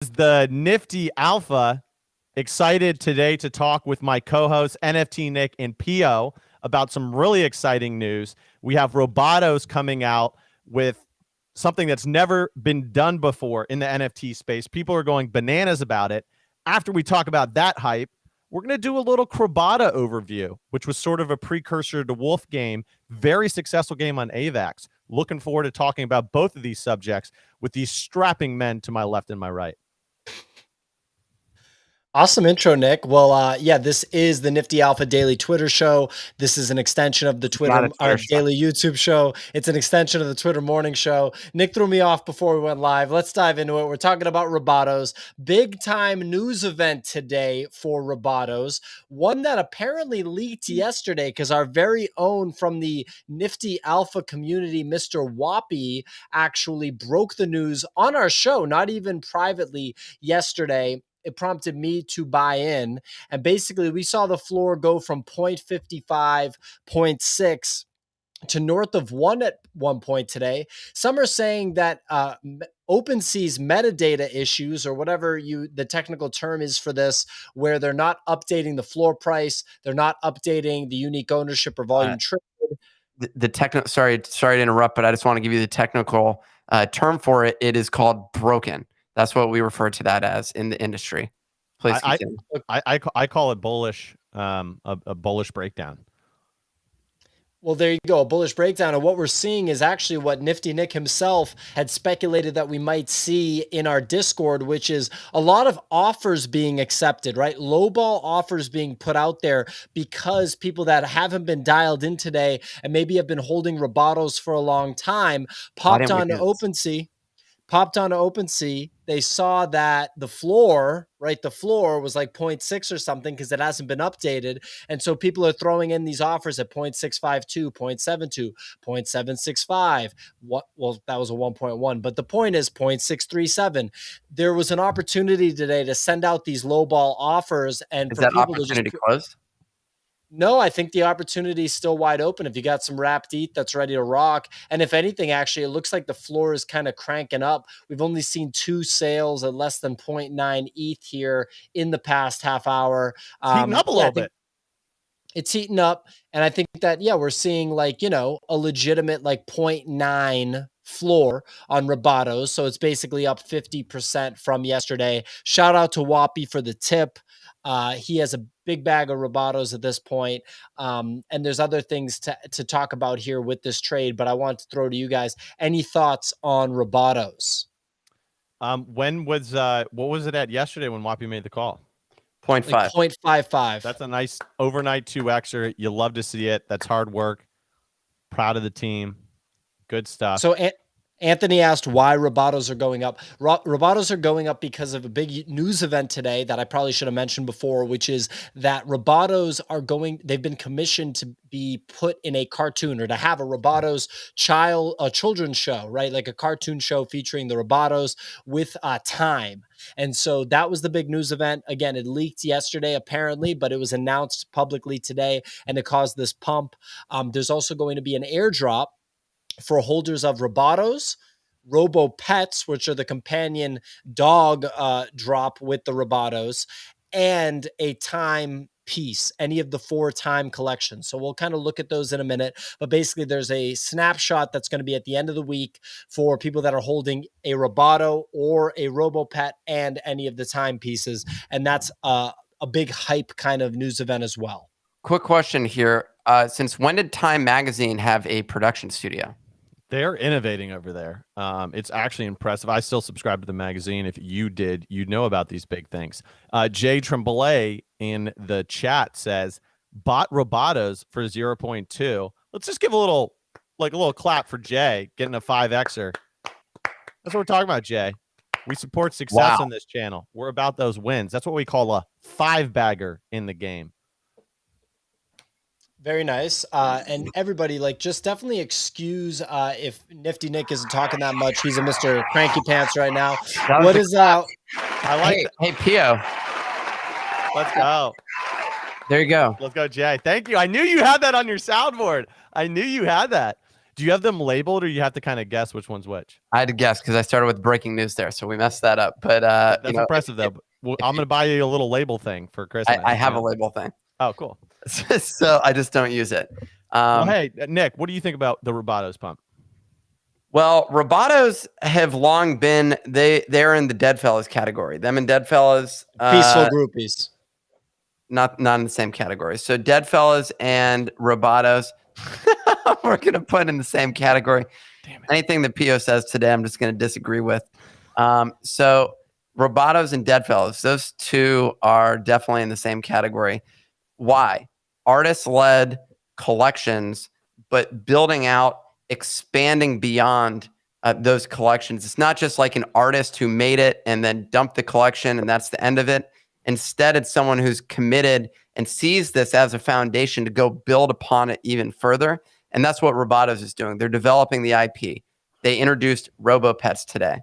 The Nifty Alpha. Excited today to talk with my co-hosts NFT Nick and Pio about some really exciting news. We have Robotos coming out with something that's never been done before in the NFT space. People are going bananas about it. After we talk about that hype, we're going to do a little Crabada overview, which was sort of a precursor to Wolf Game. Very successful game on AVAX. Looking forward to talking about both of these subjects with these strapping men to my left and my right. Awesome intro, Nick. Well, yeah, this is the Nifty Alpha Daily Twitter show. This is an extension of the Twitter daily YouTube show. It's an extension of the Twitter morning show. Nick threw me off before we went live. Let's dive into it. We're talking about Robotos. Big time news event today for Robotos. One that apparently leaked yesterday because our very own from the Nifty Alpha community, Mr. Wappy, actually broke the news on our show, not even privately yesterday. It prompted me to buy in. And basically, we saw the floor go from 0.55, 0.6 to north of 1 at one point today. Some are saying that OpenSea's metadata issues, or whatever the technical term is for this, where they're not updating the floor price, they're not updating the unique ownership or volume traded. Sorry to interrupt, but I just want to give you the technical term for it. It is called broken. That's what we refer to that as in the industry. Please continue. I call it bullish, a bullish breakdown. Well, there you go, a bullish breakdown. And what we're seeing is actually what Nifty Nick himself had speculated that we might see in our Discord, which is a lot of offers being accepted, right? Lowball offers being put out there because people that haven't been dialed in today and maybe have been holding Robotos for a long time popped onto OpenSea. They saw that the floor was like 0.6 or something because it hasn't been updated. And so people are throwing in these offers at 0.652, 0.72, 0.765. Well, that was a 1.1, but the point is 0.637. There was an opportunity today to send out these lowball offers. And is that opportunity closed? No, I think the opportunity is still wide open. If you got some wrapped ETH that's ready to rock. And if anything, actually, it looks like the floor is kind of cranking up. We've only seen 2 sales at less than 0.9 ETH here in the past half hour. Heating up a little bit. It's heating up. And I think that, we're seeing a legitimate 0.9 floor on Robotos. So it's basically up 50% from yesterday. Shout out to Wappy for the tip. He has a big bag of Robotos at this point. And there's other things to talk about here with this trade, but I want to throw to you guys. Any thoughts on Robotos? What was it at yesterday when Wappy made the call? 0.5. 0.55. That's a nice overnight 2xer. You love to see it. That's hard work. Proud of the team. Good stuff. So Anthony asked why Robotos are going up. Robotos are going up because of a big news event today that I probably should have mentioned before, which is that Robotos they've been commissioned to be put in a cartoon or to have a Robotos children's show, right? Like a cartoon show featuring the Robotos with time. And so that was the big news event. Again, it leaked yesterday, apparently, but it was announced publicly today, and it caused this pump. There's also going to be an airdrop for holders of Robotos, Robo Pets, which are the companion dog drop with the Robotos, and a time piece, any of the 4 time collections. So we'll kind of look at those in a minute. But basically, there's a snapshot that's going to be at the end of the week for people that are holding a Roboto or a Robo Pet and any of the time pieces. And that's a big hype kind of news event as well. Quick question here. Since when did Time Magazine have a production studio? They're innovating over there. It's actually impressive. I still subscribe to the magazine. If you did, you'd know about these big things. Jay Tremblay in the chat says, bought Robotos for 0.2. Let's just give a little clap for Jay getting a 5xer. That's what we're talking about, Jay. We support success on this channel. We're about those wins. That's what we call a 5-bagger in the game. Very nice. And everybody, just definitely excuse if Nifty Nick isn't talking that much. He's a Mr. Cranky Pants right now. What is I like Hey, Pio. Let's go. There you go. Let's go, Jay. Thank you. I knew you had that on your soundboard. I knew you had that. Do you have them labeled, or you have to kind of guess which one's which? I had to guess because I started with breaking news there, so we messed that up. But That's impressive, though. Well, I'm going to buy you a little label thing for Christmas. I have a label thing. Oh, cool. So I just don't use it. Well, hey, Nick, what do you think about the Robotos pump? Well, Robotos have long been they're in the Deadfellas category. Them and Deadfellas, Peaceful groupies. not in the same category. So Deadfellas and Robotos, we're gonna put in the same category. Damn it. Anything that Pio says today, I'm just gonna disagree with. So Robotos and Deadfellas, those two are definitely in the same category. Why? Artist-led collections, but building out, expanding beyond those collections. It's not just like an artist who made it and then dumped the collection and that's the end of it. Instead, it's someone who's committed and sees this as a foundation to go build upon it even further. And that's what Robotos is doing. They're developing the IP. They introduced RoboPets today,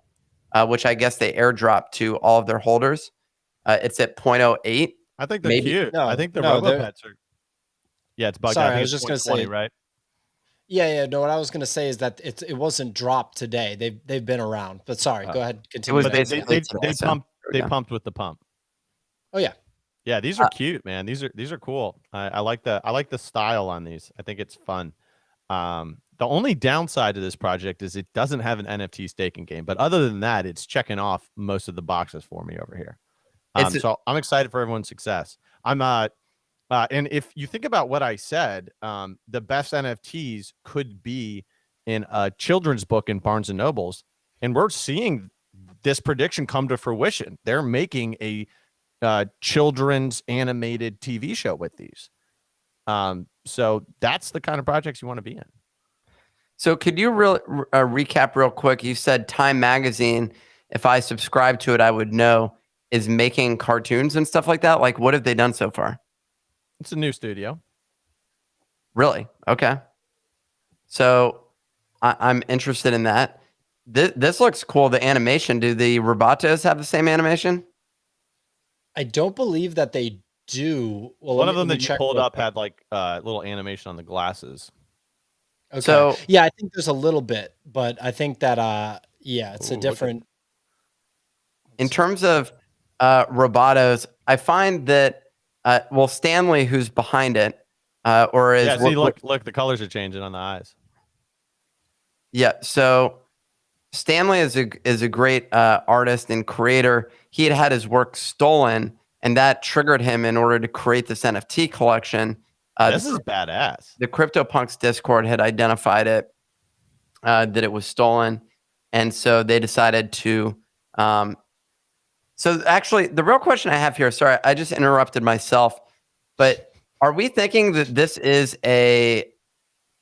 which I guess they airdropped to all of their holders. It's at 0.08. I think they're cute. No, I think the no, RoboPets are. Yeah, it's bugged Sorry, out. I was just gonna say, right? Yeah. No, what I was gonna say is that it wasn't dropped today. They've been around. But sorry, go ahead. Continue. was But basically they pumped with the pump. Oh yeah. Yeah, these are cute, man. These are cool. I like the style on these. I think it's fun. The only downside to this project is it doesn't have an NFT staking game. But other than that, it's checking off most of the boxes for me over here. So I'm excited for everyone's success. And if you think about what I said, the best NFTs could be in a children's book in Barnes and Nobles, and we're seeing this prediction come to fruition. They're making a children's animated TV show with these. So that's the kind of projects you want to be in. So could you recap real quick? You said Time Magazine, if I subscribe to it, I would know, is making cartoons and stuff like that. Like, what have they done so far? It's a new studio. Really? Okay. So I'm interested in that. This looks cool. The animation. Do the Robotos have the same animation? I don't believe that they do. Well, One of them that you pulled up had like a little animation on the glasses. Okay. So yeah, I think there's a little bit, but I think that it's a different. In terms of Robotos, I find that Stanley, who's behind it, or is look, the colors are changing on the eyes. Yeah, so Stanley is a great artist and creator. He had his work stolen, and that triggered him in order to create this NFT collection. This is badass. The CryptoPunks Discord had identified it, that it was stolen, and so they decided to. So actually, the real question I have here, sorry, I just interrupted myself, but are we thinking that this is a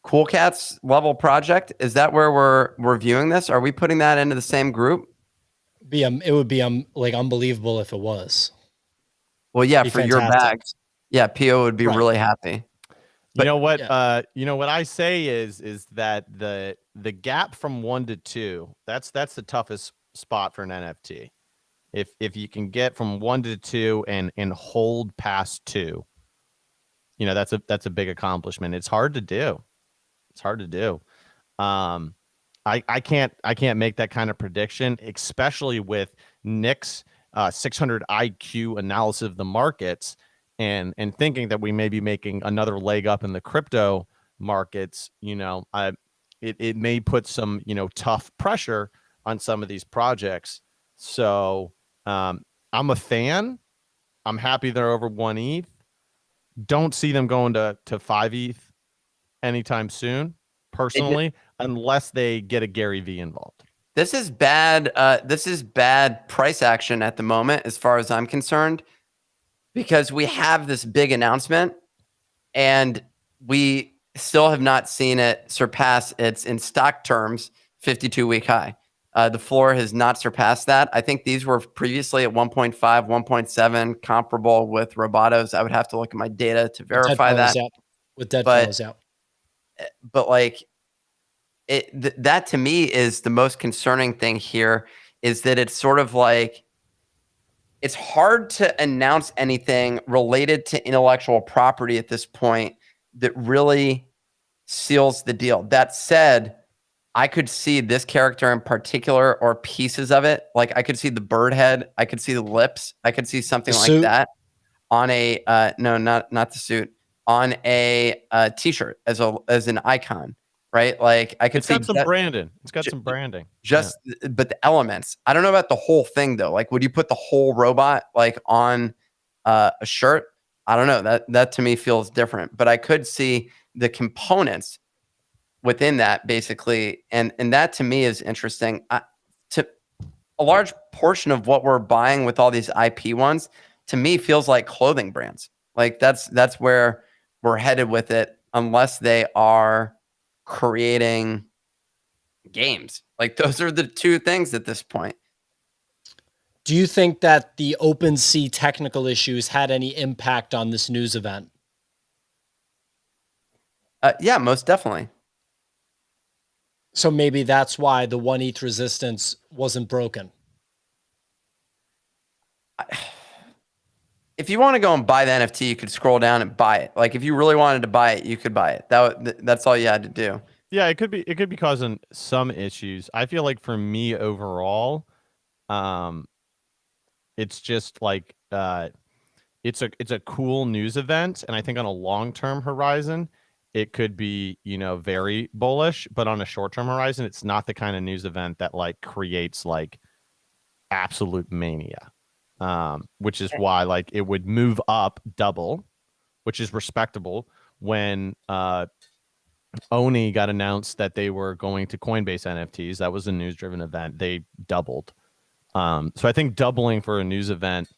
Cool Cats level project? Is that where we're viewing this? Are we putting that into the same group? It would be like unbelievable if it was. Well, yeah, for your bag. Yeah, Pio would be really happy. But, you know what I say is that the gap from 1 to 2, that's the toughest spot for an NFT. If you can get from 1 to 2 and hold past 2, that's a big accomplishment. It's hard to do. I can't make that kind of prediction, especially with Nick's 600 IQ analysis of the markets and thinking that we may be making another leg up in the crypto markets. It may put some tough pressure on some of these projects. So I'm a fan. I'm happy they're over 1 ETH. Don't see them going to 5 ETH anytime soon, personally, unless they get a Gary V involved. This is bad. This is bad price action at the moment, as far as I'm concerned, because we have this big announcement and we still have not seen it surpass its, in stock terms, 52-week high. The floor has not surpassed that. I think these were previously at 1.5, 1.7, comparable with Robotos. I would have to look at my data to verify that. With Deadfellas out. But like that to me is the most concerning thing here, is that it's sort of like it's hard to announce anything related to intellectual property at this point that really seals the deal. That said, I could see this character in particular or pieces of it. Like I could see the bird head. I could see the lips. I could see something like that on a no, not the suit, on a t-shirt as an icon, right? Like I could It's got some branding. It's got some branding. Just but the elements. I don't know about the whole thing though. Like would you put the whole robot like on a shirt? I don't know. That to me feels different, but I could see the components within that basically, and that to me is interesting. To a large portion of what we're buying with all these IP ones, to me feels like clothing brands. Like that's where we're headed with it, unless they are creating games. Like those are the two things at this point. Do you think that the OpenSea technical issues had any impact on this news event? Yeah, most definitely. So maybe that's why the 1 ETH resistance wasn't broken. If you want to go and buy the NFT, you could scroll down and buy it. Like if you really wanted to buy it, you could buy it. That's all you had to do. Yeah, it could be causing some issues. I feel like for me overall, it's just like it's a cool news event, and I think on a long-term horizon, it could be, very bullish, but on a short-term horizon, it's not the kind of news event that like creates like absolute mania. Which is why like it would move up double, which is respectable. When Oni got announced that they were going to Coinbase NFTs, that was a news-driven event. They doubled. So I think doubling for a news event,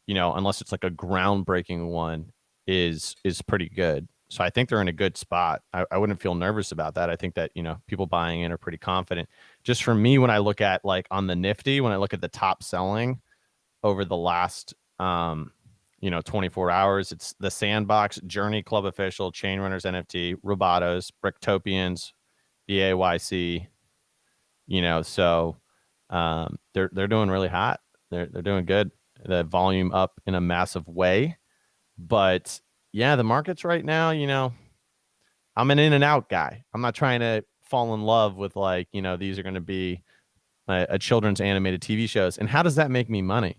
unless it's like a groundbreaking one, is pretty good. So I think they're in a good spot. I wouldn't feel nervous about that. I think that, people buying in are pretty confident. Just for me, when I look at like on the Nifty, when I look at the top selling over the last 24 hours, it's the Sandbox, Journey Club Official, Chain Runners NFT, Robotos, Bricktopians, BAYC. So they're doing really hot. They're doing good. The volume up in a massive way. But yeah, the markets right now, I'm an in and out guy. I'm not trying to fall in love with like, these are going to be a children's animated TV shows. And how does that make me money?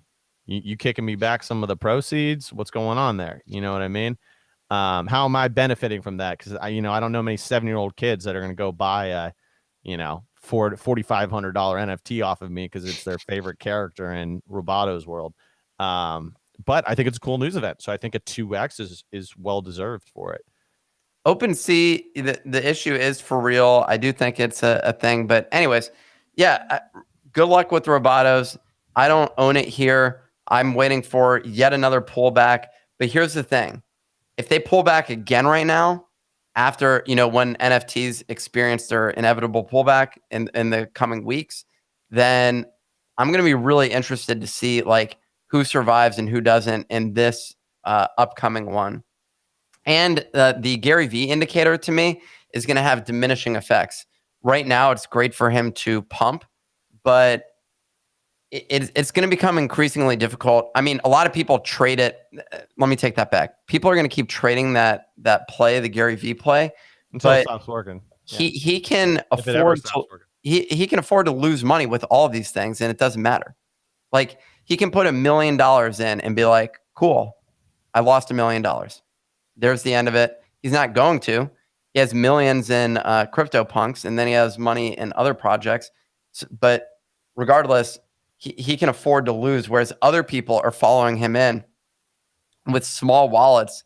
You kicking me back some of the proceeds? What's going on there? You know what I mean? How am I benefiting from that? Because I don't know many 7-year-old kids that are going to go buy a, $4,500 NFT off of me because it's their favorite character in Robotos world. But I think it's a cool news event, so I think a 2x is well deserved for it. OpenSea, the issue is for real. I do think it's a thing, but anyways, yeah. Good luck with Robotos. I don't own it here. I'm waiting for yet another pullback. But here's the thing. If they pull back again right now, after, when NFTs experience their inevitable pullback in the coming weeks, then I'm going to be really interested to see like who survives and who doesn't in this upcoming one. And the Gary V indicator to me is going to have diminishing effects. Right now, it's great for him to pump, but it's going to become increasingly difficult. I mean, a lot of people trade it. Let me take that back. People are going to keep trading that play, the Gary V play, until it stops working. He can afford to he can afford to lose money with all of these things, and it doesn't matter. Like he can put $1 million in and be like, "Cool, I lost $1 million. There's the end of it." He's not going to. He has millions in CryptoPunks, and then he has money in other projects. But regardless, he can afford to lose, whereas other people are following him in with small wallets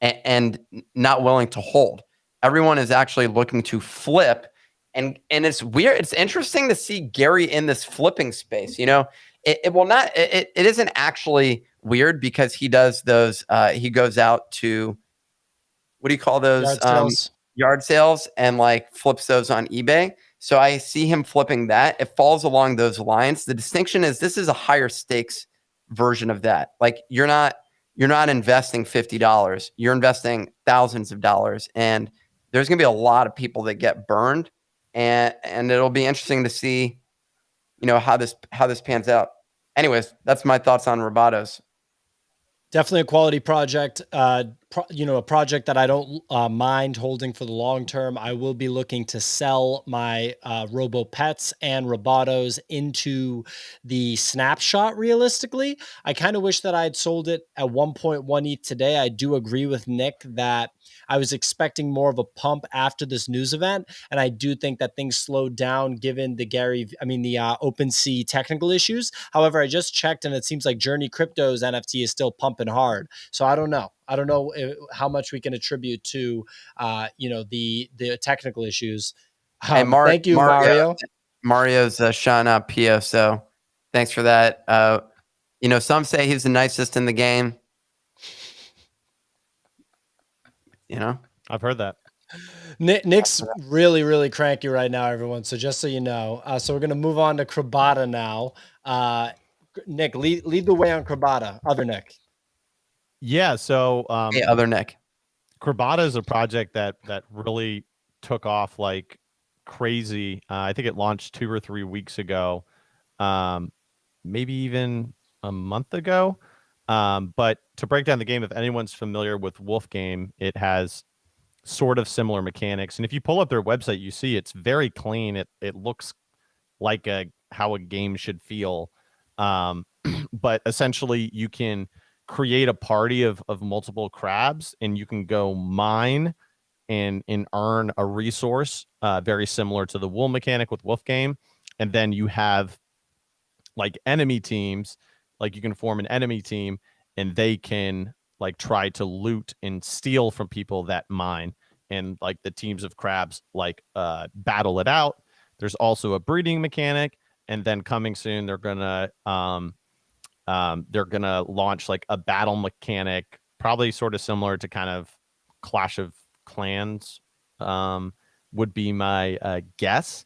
and not willing to hold. Everyone is actually looking to flip, and it's weird. It's interesting to see Gary in this flipping space. It will not. It isn't actually weird because he does those. He goes out to, what do you call those? Yard sales and like flips those on eBay. So I see him flipping that. It falls along those lines. The distinction is this is a higher stakes version of that. Like you're not investing $50. You're investing thousands of dollars, and there's going to be a lot of people that get burned, and it'll be interesting to see, how this pans out. Anyways, that's my thoughts on Robotos. Definitely a quality project. a project that I don't mind holding for the long term. I will be looking to sell my Robo Pets and Robotos into the snapshot. Realistically, I kind of wish that I had sold it at 1.1 ETH today. I do agree with Nick that I was expecting more of a pump after this news event, and I do think that things slowed down given the OpenSea technical issues. However, I just checked, and it seems like Journey Crypto's NFT is still pumping hard. So I don't know. I don't know how much we can attribute to, the technical issues. Hey, Thank you, Mario. Mario's showing up, Pio. So thanks for that. Some say he's the nicest in the game. I've heard that. Nick's really, really cranky right now, everyone. So just so you know, so we're gonna move on to Crabada now. Nick, lead the way on Crabada. Other Nick. Yeah. So Hey, other Nick. Crabada is a project that really took off like crazy. I think it launched 2 or 3 weeks ago, maybe even a month ago. But to break down the game, if anyone's familiar with Wolf Game, it has sort of similar mechanics. And if you pull up their website, you see it's very clean. It looks like how a game should feel. But essentially, you can create a party of multiple crabs, and you can go mine and earn a resource, very similar to the wool mechanic with Wolf Game. And then you have like enemy teams, like you can form an enemy team, and they can like try to loot and steal from people that mine, and like the teams of crabs like battle it out. There's also a breeding mechanic, and then coming soon they're gonna launch like a battle mechanic, probably sort of similar to kind of Clash of Clans, would be my guess.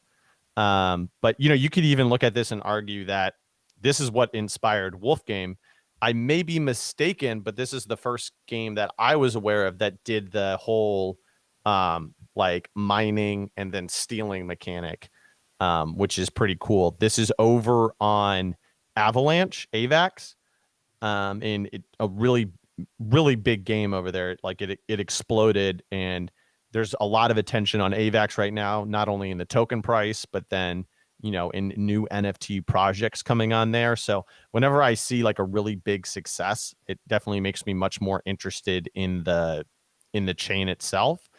But you could even look at this and argue that this is what inspired Wolf Game. I may be mistaken, but this is the first game that I was aware of that did the whole like mining and then stealing mechanic, which is pretty cool. This is over on Avalanche, AVAX, and a really, really big game over there. Like it exploded, and there's a lot of attention on AVAX right now, not only in the token price, but then in new NFT projects coming on there. So whenever I see like a really big success, it definitely makes me much more interested in the chain itself.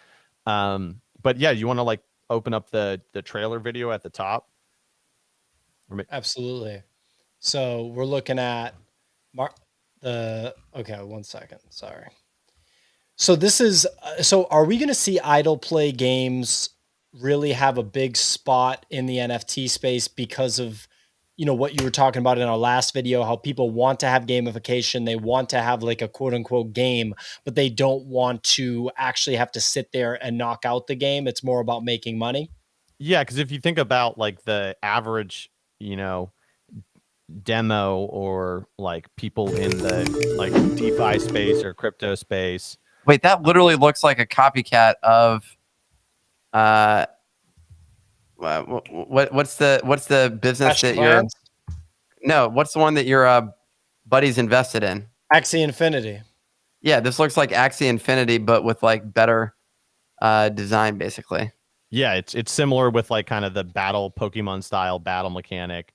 But yeah, you want to like open up the trailer video at the top? Absolutely. So we're looking at okay, 1 second. Sorry. So this is, so are we going to see idle play games really have a big spot in the NFT space because of, what you were talking about in our last video, how people want to have gamification. They want to have like a quote unquote game, but they don't want to actually have to sit there and knock out the game. It's more about making money. Yeah. Cause if you think about like the average, demo, or like people in the like DeFi space or crypto space. Wait, that literally looks like a copycat of what's the business that you're what's the one that your buddy's invested in? Axie Infinity. Yeah, this looks like Axie Infinity, but with like better design, basically. Yeah, it's similar with like kind of the battle Pokemon style battle mechanic,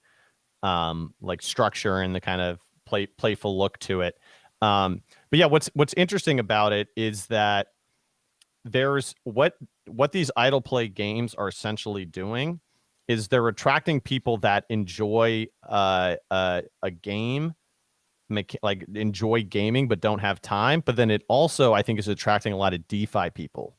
like structure and the kind of playful look to it. But yeah, what's interesting about it is that there's what these idle play games are essentially doing is they're attracting people that enjoy a game, like enjoy gaming but don't have time. But then it also, I think, is attracting a lot of DeFi people,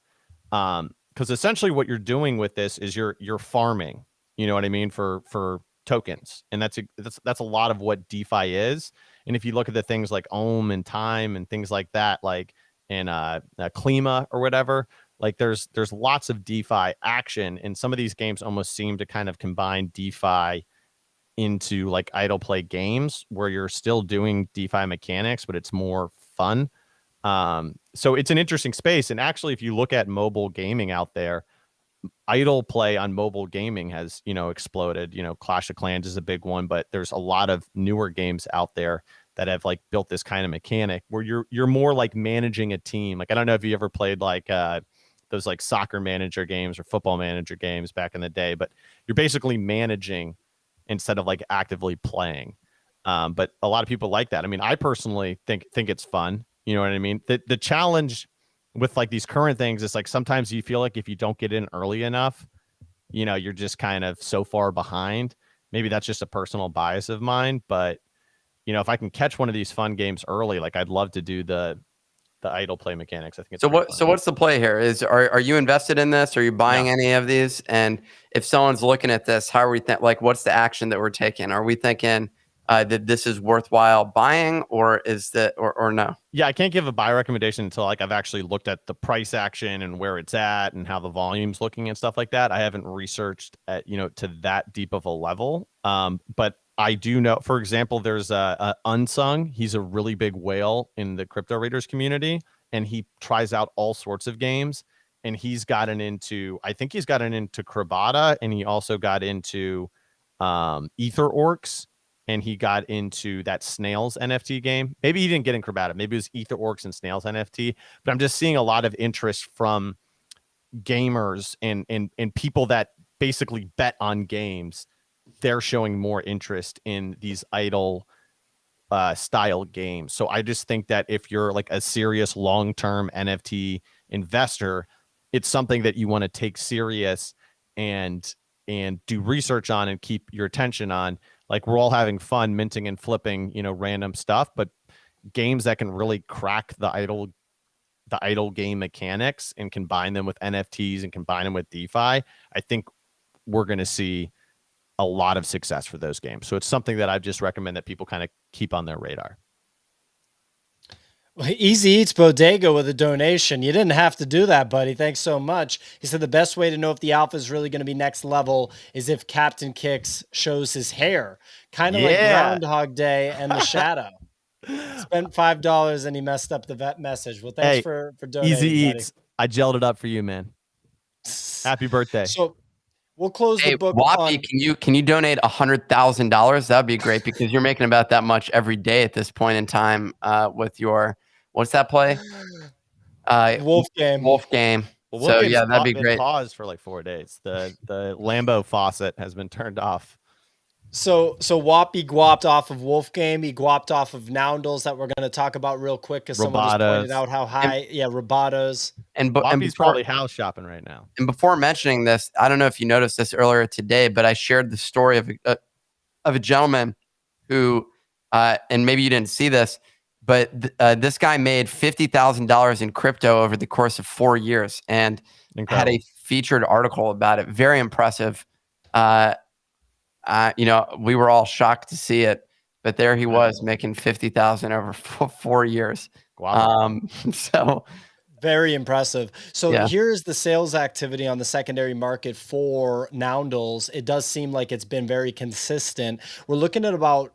because essentially what you're doing with this is you're farming. You know what I mean, for tokens, and that's a lot of what DeFi is. And if you look at the things like Ohm and Time and things like that, like in Klima or whatever, like there's lots of DeFi action, and some of these games almost seem to kind of combine DeFi into like idle play games where you're still doing DeFi mechanics, but it's more fun. So it's an interesting space. And actually, if you look at mobile gaming out there, idle play on mobile gaming has exploded. Clash of Clans is a big one, but there's a lot of newer games out there that have like built this kind of mechanic where you're more like managing a team. Like I don't know if you ever played like those like soccer manager games or football manager games back in the day, but you're basically managing instead of like actively playing. But a lot of people like that. I mean, I personally think it's fun. You know what I mean? The challenge with like these current things is like sometimes you feel like if you don't get in early enough, you know, you're just kind of so far behind. Maybe that's just a personal bias of mine, but you know, if I can catch one of these fun games early, like I'd love to do the idle play mechanics. I think it's so what's the play here? Are you invested in this? Are you buying any of these? And if someone's looking at this, how are we like what's the action that we're taking? Are we thinking that this is worthwhile buying, or is that or no? Yeah, I can't give a buy recommendation until like I've actually looked at the price action and where it's at and how the volume's looking and stuff like that. I haven't researched at, you know, to that deep of a level. But I do know, for example, there's a Unsung. He's a really big whale in the crypto raiders community, and he tries out all sorts of games. And he's gotten into, I think he's gotten into Crabada, and he also got into Ether Orcs, and he got into that Snails NFT game. Maybe he didn't get in Crabada. Maybe it was Ether Orcs and Snails NFT. But I'm just seeing a lot of interest from gamers and people that basically bet on games. They're showing more interest in these idle style games. So I just think that if you're like a serious long-term NFT investor, it's something that you want to take serious and do research on and keep your attention on. Like we're all having fun minting and flipping, you know, random stuff, but games that can really crack the idle game mechanics and combine them with NFTs and combine them with DeFi, I think we're going to see a lot of success for those games. So it's something that I just recommend that people kind of keep on their radar. Easy Eats Bodega with a donation. You didn't have to do that, buddy. Thanks so much. He said the best way to know if the alpha is really going to be next level is if Captain Kicks shows his hair, kind of like Groundhog Day and The Shadow. Spent $5 and he messed up the vet message. Well, thanks for donating. Easy Eats. Buddy. I gelled it up for you, man. Happy birthday. So we'll close the book. Whoppy, can you donate $100,000? That'd be great because you're making about that much every day at this point in time with your what's that play? Wolf game. Wolf game. Well, so yeah, that'd be great. Paused for like 4 days. The Lambo faucet has been turned off. So Whoppy guapped off of Wolf Game. He guapped off of Noundles that we're going to talk about real quick because someone just pointed out how high. Robotos. And Whoppy's probably house shopping right now. And before mentioning this, I don't know if you noticed this earlier today, but I shared the story of a gentleman who, and maybe you didn't see this, but this guy made $50,000 in crypto over the course of 4 years and had a featured article about it. Very impressive. You know, we were all shocked to see it, but there he was making 50,000 over 4 years. Wow. So very impressive. So here's the sales activity on the secondary market for Noundles. It does seem like it's been very consistent. We're looking at about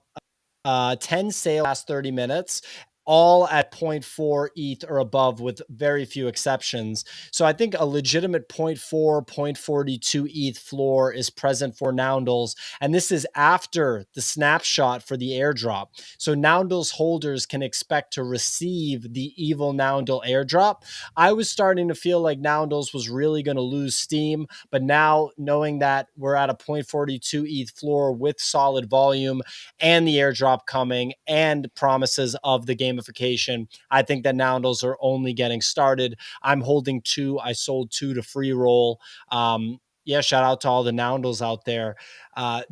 10 sales last 30 minutes. All at 0.4 ETH or above with very few exceptions. So I think a legitimate 0.4, 0.42 ETH floor is present for Noundles. And this is after the snapshot for the airdrop. So Noundles holders can expect to receive the evil Noundle airdrop. I was starting to feel like Noundles was really going to lose steam. But now knowing that we're at a 0.42 ETH floor with solid volume and the airdrop coming and promises of the game, I think that Noundles are only getting started. I'm holding 2. I sold 2 to free roll. Shout out to all the Noundles out there.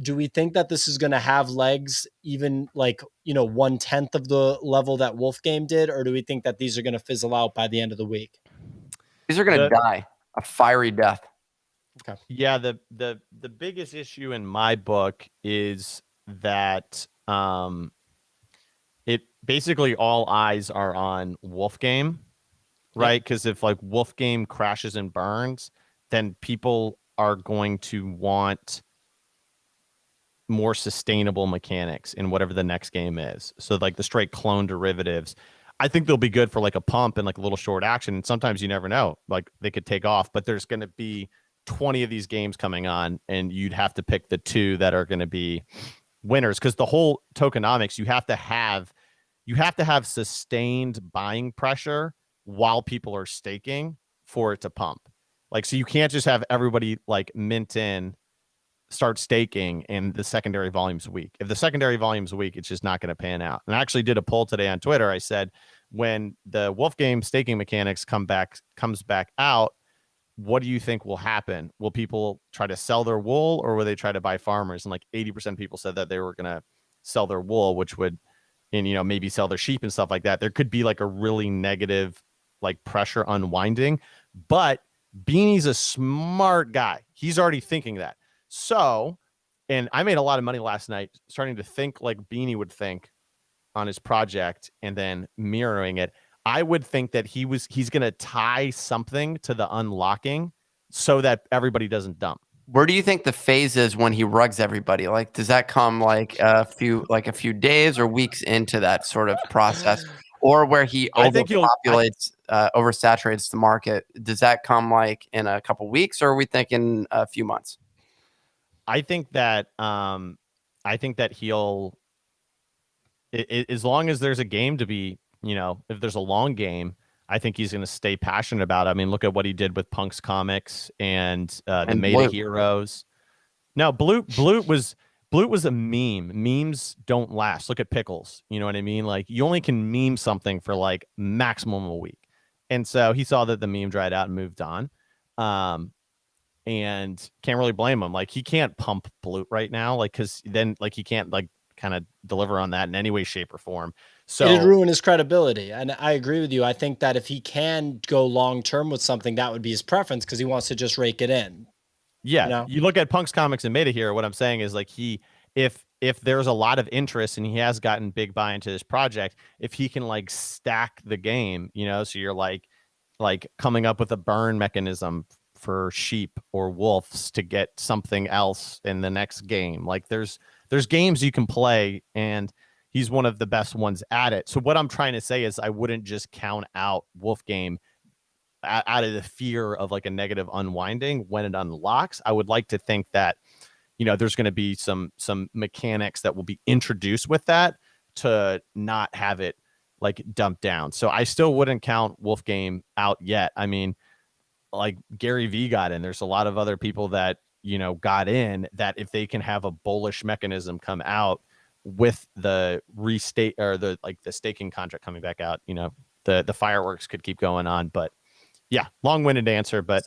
Do we think that this is going to have legs, even like, 1/10 of the level that Wolf Game did? Or do we think that these are going to fizzle out by the end of the week? These are going to die a fiery death. Okay. Yeah. The biggest issue in my book is that, it basically all eyes are on Wolf Game, right? Because if like Wolf Game crashes and burns, then people are going to want more sustainable mechanics in whatever the next game is. So like the straight clone derivatives, I think they'll be good for like a pump and like a little short action. And sometimes you never know, like they could take off, but there's going to be 20 of these games coming on and you'd have to pick the 2 that are going to be winners, because the whole tokenomics, you have to have you have to have sustained buying pressure while people are staking for it to pump. Like, so you can't just have everybody like mint in, start staking, and the secondary volume's weak. If the secondary volume's weak, it's just not going to pan out. And I actually did a poll today on Twitter. I said, when the Wolf Game staking mechanics comes back out, what do you think will happen? Will people try to sell their wool, or will they try to buy farmers? And like 80% of people said that they were going to sell their wool, which would, and maybe sell their sheep and stuff like that. There could be like a really negative like pressure unwinding, but Beanie's a smart guy. He's already thinking that. So, and I made a lot of money last night starting to think like Beanie would think on his project and then mirroring it. I would think that he's going to tie something to the unlocking so that everybody doesn't dump. Where do you think the phase is when he rugs everybody? Like, does that come like a few days or weeks into that sort of process, or where he overpopulates, oversaturates the market? Does that come like in a couple weeks, or are we thinking a few months? I think that he'll, as long as there's a game to be, if there's a long game, I think he's going to stay passionate about it. I mean, look at what he did with Punk's comics and the Meta Heroes. No, Blute was a meme. Memes don't last. Look at Pickles. You know what I mean? Like, you only can meme something for like maximum a week. And so he saw that the meme dried out and moved on. And can't really blame him. Like, he can't pump Blute right now, like, because then like he can't like kind of deliver on that in any way, shape, or form. So it'd ruin his credibility. And I agree with you. I think that if he can go long term with something, that would be his preference, because he wants to just rake it in. Yeah, you look at Punk's comics and Meta here. What I'm saying is, like, if there's a lot of interest and he has gotten big buy into this project, if he can like stack the game, so you're like coming up with a burn mechanism for sheep or wolves to get something else in the next game. Like, there's games you can play, and he's one of the best ones at it. So what I'm trying to say is, I wouldn't just count out Wolf Game out of the fear of like a negative unwinding when it unlocks. I would like to think that, there's going to be some mechanics that will be introduced with that to not have it like dumped down. So I still wouldn't count Wolf Game out yet. I mean, like, Gary V got in. There's a lot of other people that, got in, that if they can have a bullish mechanism come out with the restate or the staking contract coming back out, the fireworks could keep going on. But yeah, long-winded answer, but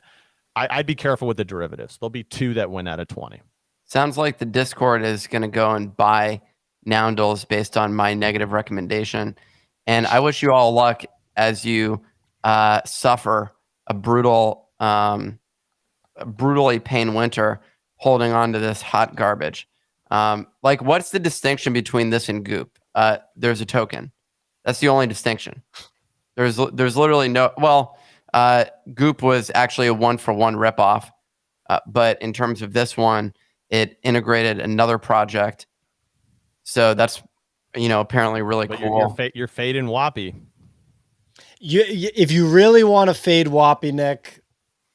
I'd be careful with the derivatives. There'll be 2 that win out of 20. Sounds like the Discord is going to go and buy Noundles based on my negative recommendation. And I wish you all luck as you suffer a brutally pain winter holding on to this hot garbage. Like, what's the distinction between this and Goop? There's a token. That's the only distinction. There's literally no, Goop was actually a 1-for-1 ripoff. But in terms of this one, it integrated another project. So that's, apparently really cool. You're fading Whoppy. If you really want to fade Whoppy, Nick,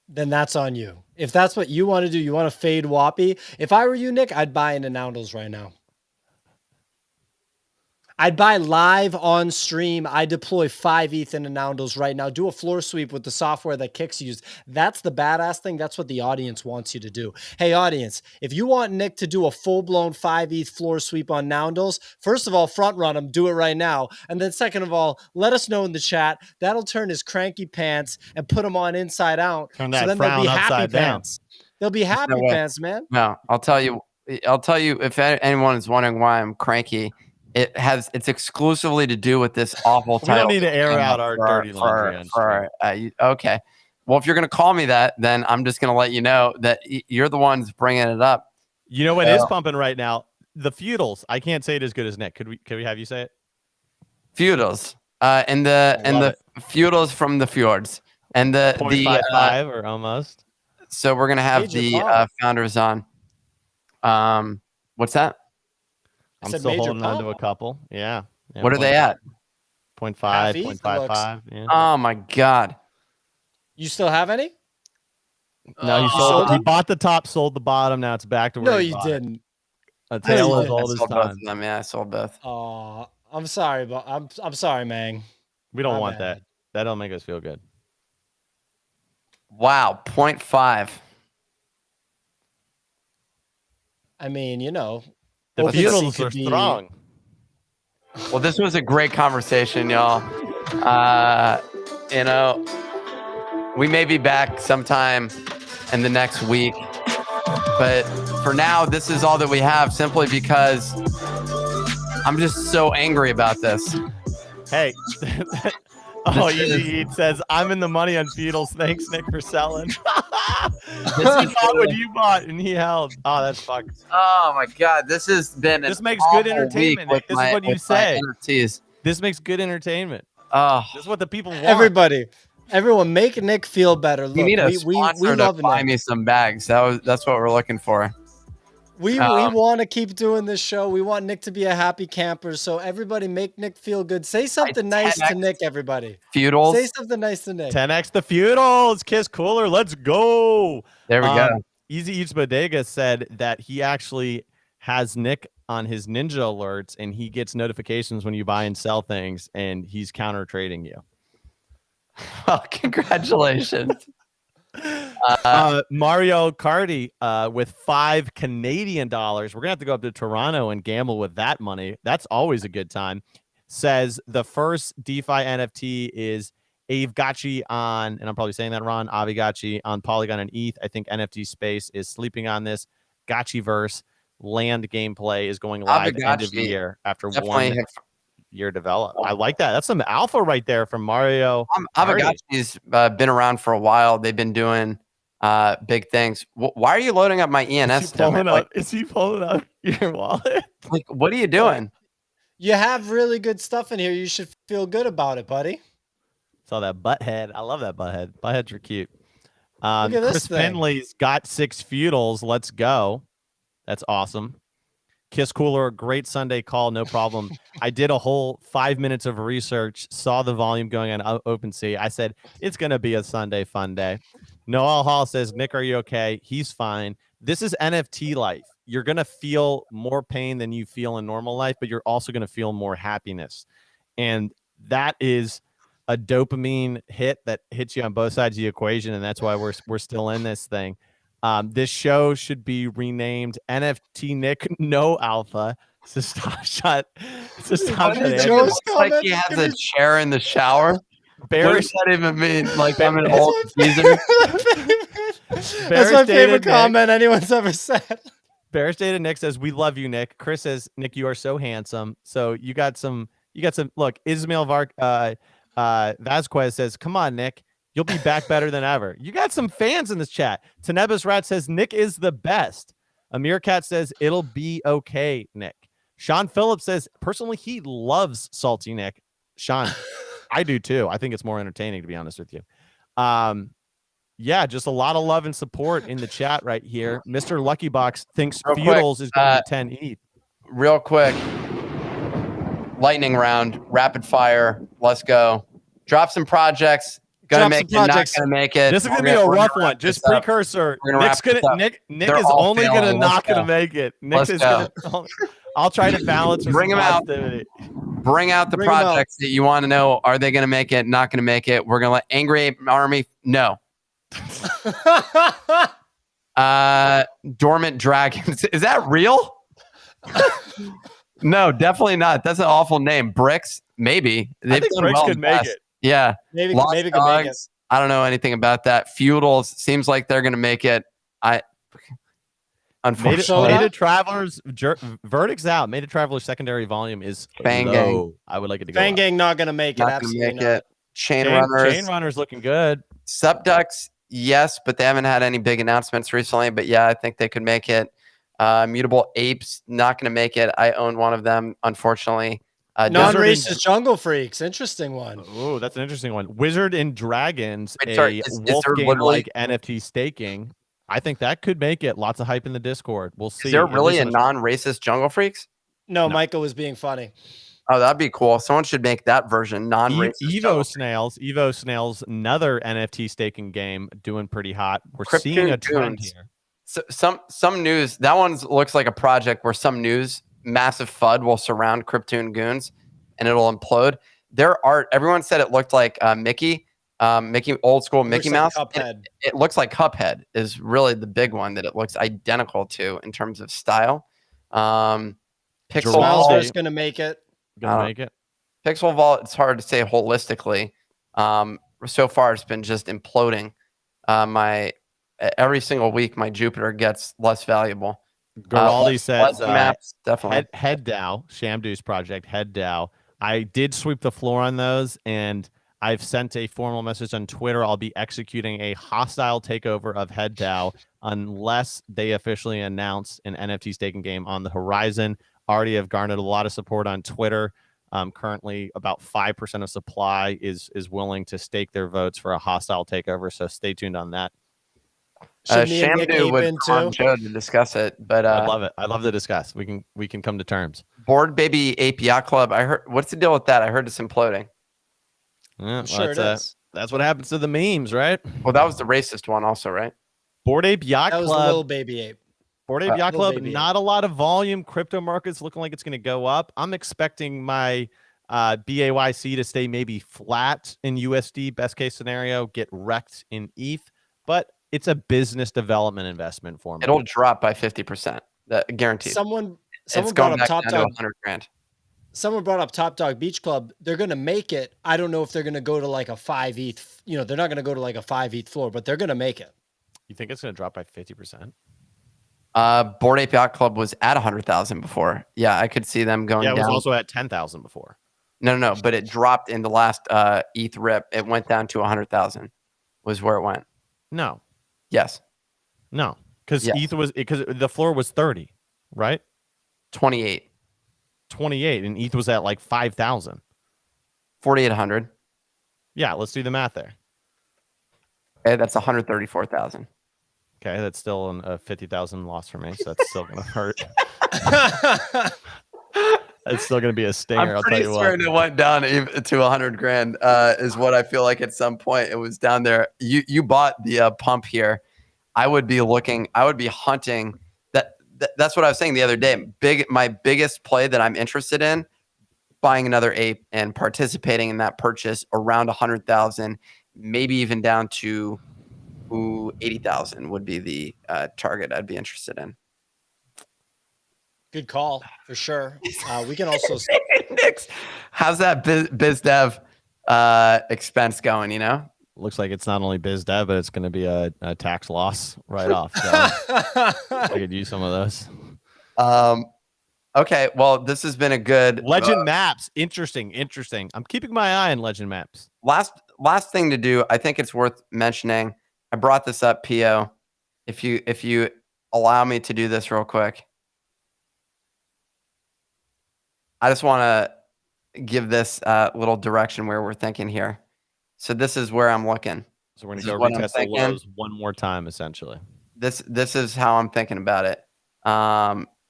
then that's on you. If that's what you want to do, you want to fade Whoppy. If I were you, Nick, I'd buy into Noundles right now. I'd buy live on stream. I deploy 5 ETH into Noundles right now. Do a floor sweep with the software that Kicks used. That's the badass thing. That's what the audience wants you to do. Hey, audience, if you want Nick to do a full-blown 5 ETH floor sweep on Noundles, first of all, front run him. Do it right now. And then second of all, let us know in the chat. That'll turn his cranky pants and put him on inside out. Turn that so then frown they'll be happy upside down. pants. They'll be happy pants, man. No, I'll tell you, if anyone is wondering why I'm cranky, it's exclusively to do with this awful title. We don't need to air out our dirty laundry. Okay. Well, if you're going to call me that, then I'm just going to let you know that you're the ones bringing it up. You know what is pumping right now? The feudals. I can't say it as good as Nick. Could we have you say it? Feudals. And the feudals from the fjords. And the 0.55 or almost. So we're going to have the founders on. What's that? I'm still holding on to a couple. Yeah. What are they at? 0.5, 0.55. Yeah. Oh my God. You still have any? No, he bought the top, sold the bottom. Now it's back to where you didn't. A tale as old as time. Yeah, I sold both. I'm sorry, but I'm sorry, man. We don't My want bad. that. That don't make us feel good. Wow, 0.5. I mean, you know, The OpenSea feudals could are be- strong. Well, this was a great conversation, y'all. You know, we may be back sometime in the next week, but for now, this is all that we have, simply because I'm just so angry about this. Hey. Easy Eat says, I'm in the money on feudals. Thanks, Nick, for selling. He bought what you bought and he held. Oh, that's fucked. Oh my God, this has been This an makes good awful entertainment, week Nick. This is what you with my say. NFTs. This makes good entertainment. Oh, This is what the people want. Everyone, make Nick feel better. Look, you need a we sponsor love to buy Nick. me some bags. That's what we're looking for. We want to keep doing this show. We want Nick to be a happy camper. So everybody, make Nick feel good. Say something nice to Nick. Everybody, feudals. say something nice to Nick. 10x the feudals. Kiss cooler. Let's go. There we go. Easy Eats Bodega said that he actually has Nick on his ninja alerts and he gets notifications when you buy and sell things and he's counter trading you. Well, congratulations. Mario Cardi with $5 Canadian. We're gonna have to go up to Toronto and gamble with that money. That's always a good time. Says the first DeFi NFT is Aavegotchi on, and I'm probably saying that wrong, Aavegotchi on Polygon and ETH. I think NFT space is sleeping on this. Gotchiverse land gameplay is going live end of the year after 1 year develop. I like that. That's some alpha right there from Mario. Aavegotchi's been around for a while. They've been doing big things. Why are you loading up my ENS? Is he pulling up your wallet? Like, what are you doing? You have really good stuff in here. You should feel good about it, buddy. Saw that butthead. I love that butthead. Buttheads are cute. Look at this Chris thing. Finley's got 6 feudals. Let's go. That's awesome. Kiss Cooler, great Sunday call, no problem. I did a whole 5 minutes of research, saw the volume going on OpenSea. I said, it's going to be a Sunday fun day. Noel Hall says, Nick, are you okay? He's fine. This is NFT life. You're going to feel more pain than you feel in normal life, but you're also going to feel more happiness. And that is a dopamine hit that hits you on both sides of the equation, and that's why we're still in this thing. This show should be renamed NFT Nick No Alpha. It's a stop shot. It's a stop shot. It looks like he has a chair in the shower. What does that even mean? Like, I'm an old geezer? That's my favorite comment anyone's ever said. Bearish Data Nick says, we love you, Nick. Chris says, Nick, you are so handsome. So you got some, look, Ismail Vasquez says, come on, Nick. You'll be back better than ever. You got some fans in this chat. Tenebus Rat says, Nick is the best. Amir Cat says, it'll be okay, Nick. Sean Phillips says, personally, he loves Salty Nick. Sean, I do too. I think it's more entertaining, to be honest with you. Yeah, just a lot of love and support in the chat right here. Mr. Lucky Box thinks feudals is going to be 10 ETH. Real quick. Lightning round, rapid fire. Let's go. Drop some projects. Gonna make it, not gonna make it. This is gonna be a rough one. Just precursor. Nick is only gonna not gonna make it. Nick is gonna. I'll try to balance. Bring them out. Bring out the projects that you want to know. Are they gonna make it? Not gonna make it? We're gonna let Angry Ape Army. No. Dormant Dragons. Is that real? No, definitely not. That's an awful name. Bricks, maybe. I think Bricks could make it. Yeah. Maybe can make it. I don't know anything about that. Feudals seems like they're going to make it. Unfortunately. Mated Travelers verdict's out. Mated Travelers secondary volume is Fang low. Gang. I would like it to go Fang up. Gang not going to make it. Not Absolutely make it. Chain Runners looking good. Subducks, yes, but they haven't had any big announcements recently. But yeah, I think they could make it. Mutable Apes, not going to make it. I own one of them, unfortunately. Non-racist Jungle Freaks, interesting one. Oh, that's an interesting one. Wizard and Dragons, wolf there game like NFT staking. I think that could make it. Lots of hype in the Discord. We'll see. Is there really a non-racist Jungle Freaks? No, Michael was being funny. Oh, that'd be cool. Someone should make that version non-racist. Evo Snails, another NFT staking game, doing pretty hot. We're seeing a trend here. So, some news. That one looks like a project where some news, massive FUD will surround Cryptoon Goons. and it'll implode. Their art, everyone said it looked like Mickey, old school Mickey Mouse. It looks like Cuphead is really the big one that it looks identical to in terms of style. Pixel Vault is going to make it. Pixel Vault, it's hard to say holistically. So far, it's been just imploding. Every single week, my Jupiter gets less valuable. Giraldi says maps, definitely. Head DAO, Shamdu's project, Head DAO. I did sweep the floor on those, and I've sent a formal message on Twitter. I'll be executing a hostile takeover of Head DAO unless they officially announce an NFT staking game on the horizon. Already have garnered a lot of support on Twitter. Currently, about 5% of supply is willing to stake their votes for a hostile takeover. So stay tuned on that. Shamdu would come Joe to discuss it, but I love it. I love to discuss. We can come to terms. Board Baby API Club. I heard. What's the deal with that? I heard it's imploding. Yeah, sure it is. That's what happens to the memes, right? Well, that was the racist one, also, right? Board Ape Yacht Club. That was the little baby ape. Board Ape Yacht Club. Not a lot of volume. Crypto markets looking like it's going to go up. I'm expecting my BAYC to stay maybe flat in USD. Best case scenario, get wrecked in ETH, but it's a business development investment for me. It'll drop by 50%. That guaranteed. Someone brought up Top Dog. 100 grand. Someone brought up Top Dog Beach Club. They're going to make it. I don't know if they're going to go to like a 5 ETH. They're not going to go to like a 5 ETH floor, but they're going to make it. You think it's going to drop by 50%? Board Ape Yacht Club was at 100,000 before. Yeah, I could see them going down. Yeah, it was also at 10,000 before. No, but it dropped in the last ETH rip. It went down to 100,000 was where it went. No. Yes. No, because ETH was because the floor was 30, right? 28, and ETH was at like 5,000. 4,800. Yeah, let's do the math there. Okay, that's 134,000. Okay, that's still a 50,000 loss for me, so that's still gonna hurt. It's still gonna be a stinger. I'll tell you what. It went down to 100 grand. Is what I feel like at some point it was down there. You bought the pump here. I would be hunting. That's what I was saying the other day. My biggest play that I'm interested in, buying another ape and participating in that purchase around 100,000, maybe even down to 80,000 would be the target I'd be interested in. Good call for sure. We can also. How's that biz dev expense going? Looks like it's not only biz dev, but it's going to be a tax loss write off. So I could use some of those. Okay. Well, this has been a good Legend Maps. Interesting. I'm keeping my eye on Legend Maps. Last thing to do. I think it's worth mentioning. I brought this up, Pio. If you allow me to do this real quick. I just want to give this little direction where we're thinking here. So this is where I'm looking. So we're going to go retest the lows one more time, essentially. This is how I'm thinking about it.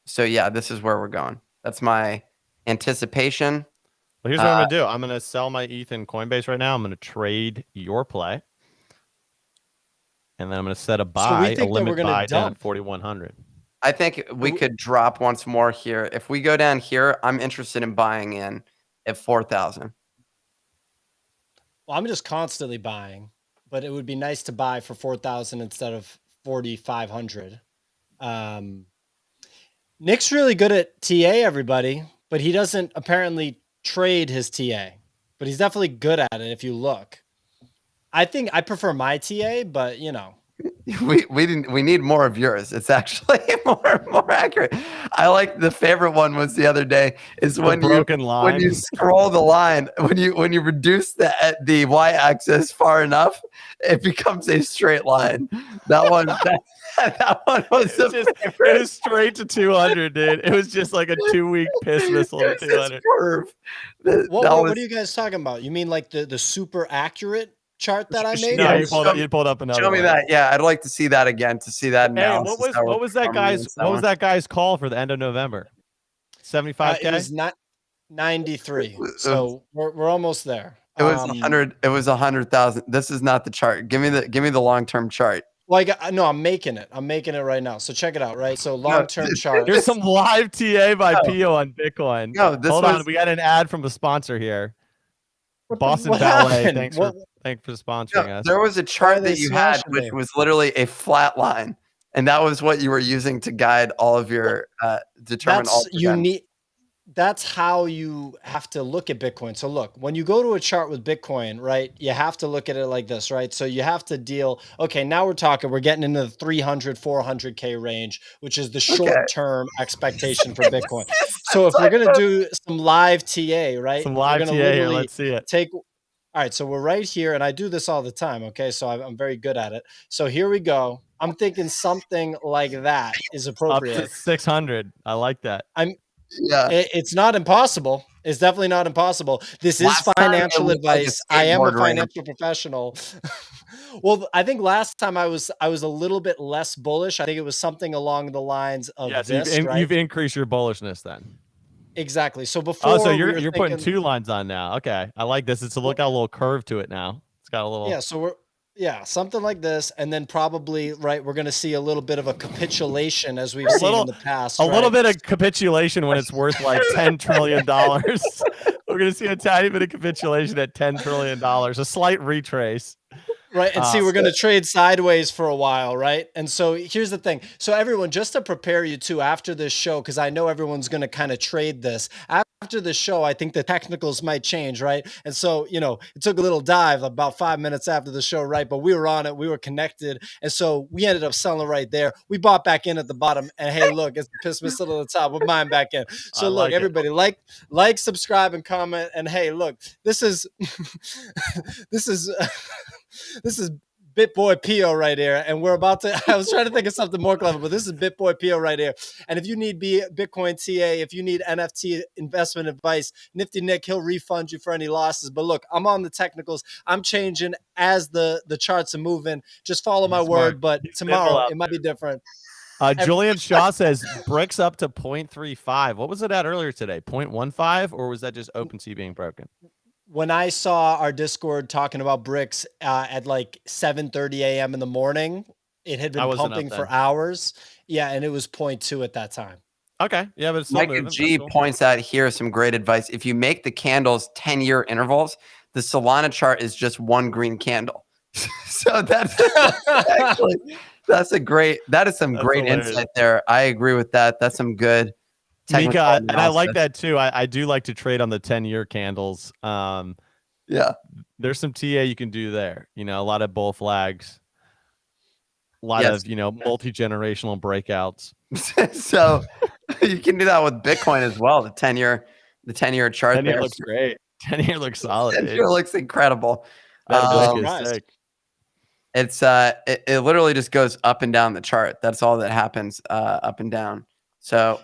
So yeah, this is where we're going. That's my anticipation. Well, here's what I'm going to do. I'm going to sell my ETH in Coinbase right now. I'm going to trade your play. And then I'm going to set a buy, a limit buy down at 4,100. I think we could drop once more here. If we go down here, I'm interested in buying in at 4,000. Well, I'm just constantly buying, but it would be nice to buy for 4,000 instead of 4,500. Nick's really good at TA, everybody, but he doesn't apparently trade his TA, but he's definitely good at it if you look. I think I prefer my TA, but we need more of yours. It's actually more accurate. I like the favorite one was the other day is when you scroll the line, when you reduce the y-axis far enough, it becomes a straight line. That one that one was it was straight to 200, dude. It was just like a 2-week piss missile to 200. What are you guys talking about? You mean like the super accurate chart that I made? No, you pulled up another. Show me that. Yeah, I'd like to see that again. To see that analysis. Hey, what was that guy's call for the end of November? 75K. It was not 93. So we're almost there. It was 100. It was 100,000. This is not the chart. Give me the long-term chart. Well, no, I'm making it. I'm making it right now. So check it out, right? So long-term chart. Here's some live TA by No. Pio on Bitcoin. No, this Hold was on, we got an ad from a sponsor here. Boston what Ballet. happened? Thanks What- for sponsoring no, us. there was a Why are chart they that you had, smashing which me? was literally a flat line, and that was what you were using to guide all of your determine all. That's unique. That's how you have to look at Bitcoin. So look, when you go to a chart with Bitcoin, right, you have to look at it like this, right? So you have to deal, okay, now we're getting into the 300, 400K range, which is the short-term expectation for Bitcoin. So if we're going to do some live TA, right? Some we're live gonna TA here. Let's see it. all right, so we're right here, and I do this all the time, okay? So I'm very good at it. So here we go. I'm thinking something like that is Up appropriate. to 600. I like that. Yeah. It's not impossible. It's definitely not impossible. This Last is time it financial looked like a advice. I am a skateboard ramp. financial professional. Well, I think last time I was a little bit less bullish. I think it was something along the lines of Yes, this, right? you've increased your bullishness then. Exactly. So before, Oh, so we you're were putting thinking, 2 lines on now. Okay, I like this. It's got a little curve to it now. It's got a little. yeah. So something like this, and then probably right, we're going to see a little bit of a capitulation as we've seen in the past. A little bit of capitulation when it's worth like $10 trillion. We're going to see a tiny bit of capitulation at $10 trillion, a slight retrace. Right. And see, we're going to trade sideways for a while. Right. And so here's the thing. So everyone, just to prepare you too, after this show, because I know everyone's going to kind of trade this after the show, I think the technicals might change. Right. And so, it took a little dive about 5 minutes after the show. Right. But we were on it. We were connected. And so we ended up selling right there. We bought back in at the bottom. And hey, look, it's the piss missile at the top. We're buying back in. So look, everybody like, subscribe and comment. And hey, look, this is this is BitBoy Pio right here, and we're about to. I was trying to think of something more clever, but this is BitBoy Pio right here. And if you need Bitcoin TA, if you need NFT investment advice, Nifty Nick, he'll refund you for any losses. But look, I'm on the technicals. I'm changing as the charts are moving. Just follow my word. But tomorrow it might be different. Julian Shaw says bricks up to 0.35. What was it at earlier today? 0.15, or was that just OpenSea being broken? When I saw our Discord talking about bricks at like 7:30 a.m. in the morning, it had been pumping for hours. Yeah, and it was 0.2 at that time. Okay. Yeah, but it's still Micah G points out here some great advice. If you make the candles 10-year intervals, the Solana chart is just one green candle. So that is some great insight there. I agree with that. That's some good Mika, and I like that too. I do like to trade on the 10-year candles. Yeah, there's some TA you can do there. A lot of bull flags, a lot of multi-generational breakouts. So you can do that with Bitcoin as well. The 10-year chart. 10-year looks great. 10-year looks solid. 10-year looks incredible. That is sick. It's it literally just goes up and down the chart. That's all that happens, up and down. So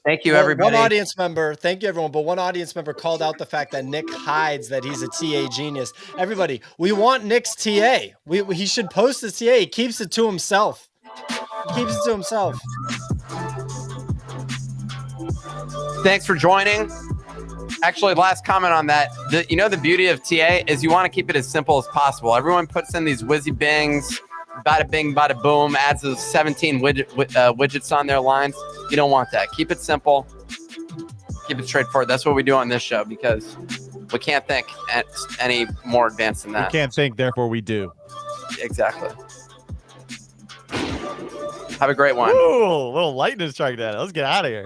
thank you, everybody. Thank you, everyone. But one audience member called out the fact that Nick hides that he's a TA genius. Everybody, we want Nick's TA. He should post his TA. He keeps it to himself. Thanks for joining. Actually, last comment on that. The beauty of TA is you want to keep it as simple as possible. Everyone puts in these whizzy bings, bada bing, bada boom, adds those 17 widgets on their lines. You don't want that. Keep it simple. Keep it straightforward. That's what we do on this show because we can't think any more advanced than that. We can't think, therefore we do. Exactly. Have a great one. Ooh, a little lightning strike that. Let's get out of here.